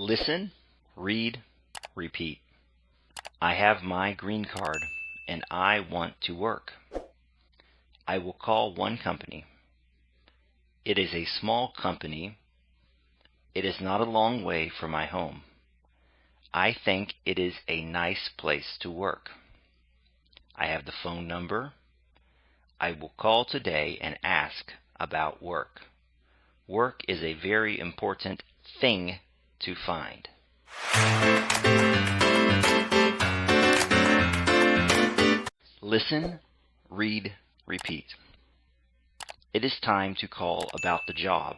Listen, read, repeat. I have my green card and I want to work. I will call one company. It is a small company. It is not a long way from my home. I think it is a nice place to work. I have the phone number. I will call today and ask about work. Work is a very important thing to find. Listen, read, repeat. It is time to call about the job.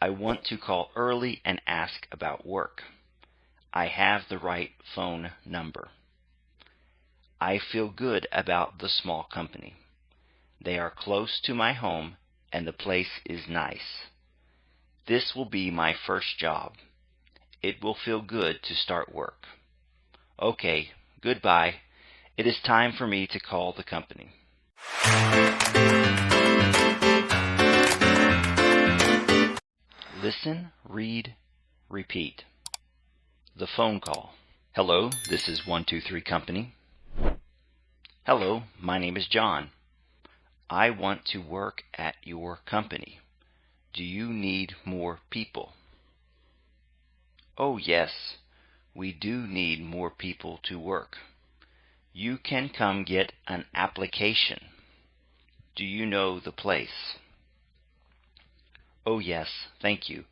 I want to call early and ask about work. I have the right phone number. I feel good about the small company. They are close to my home and the place is nice. This will be my first job. It will feel good to start work. Okay, goodbye. It is time for me to call the company. Listen, read, repeat. The phone call. Hello, this is 123 Company. Hello, my name is John. I want to work at your company. Do you need more people? Oh yes, we do need more people to work. You can come get an application. Do you know the place? Oh yes, thank you.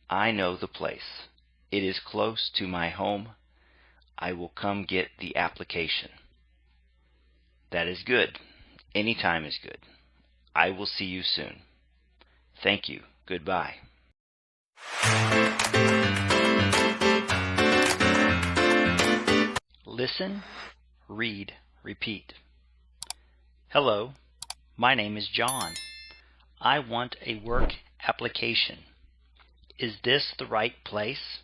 I know the place. It is close to my home. I will come get the application. That is good. Any time is good. I will see you soon. Thank you. Goodbye. Listen, read, repeat. Hello, my name is John. I want a work application. Is this the right place?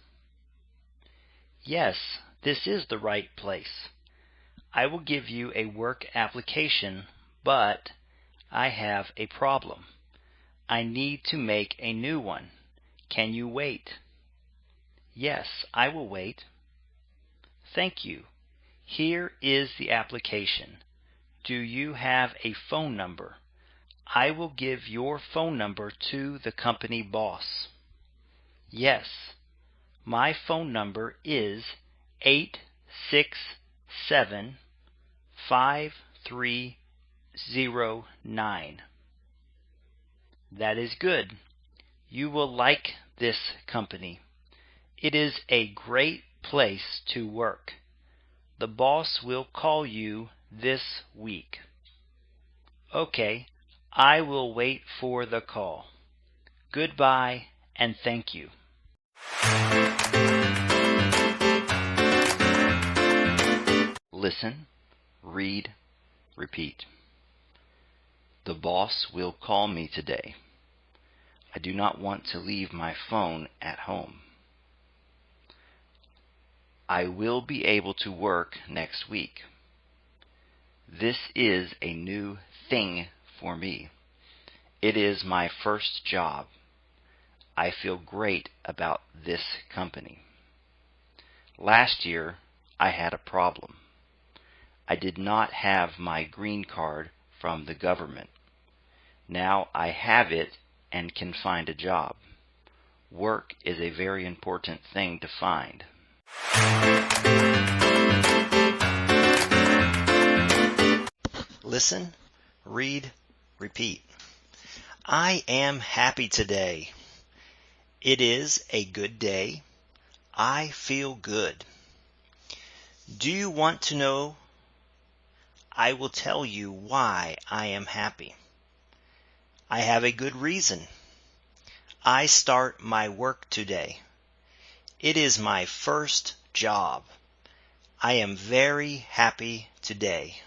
Yes, this is the right place. I will give you a work application, but I have a problem. I need to make a new one. Can you wait? Yes, I will wait. Thank you. Here is the application. Do you have a phone number? I will give your phone number to the company boss. Yes, my phone number is 867-5309. That is good. You will like this company. It is a great place to work. The boss will call you this week. Okay, I will wait for the call. Goodbye and thank you. Listen, read, repeat. The boss will call me today. I do not want to leave my phone at home. I will be able to work next week. This is a new thing for me. It is my first job. I feel great about this company. Last year, I had a problem. I did not have my green card from the government. Now I have it and can find a job. Work is a very important thing to find. Listen, read, repeat. I am happy today. It is a good day. I feel good. Do you want to know? I will tell you why I am happy. I have a good reason. I start my work today. It is my first job. I am very happy today.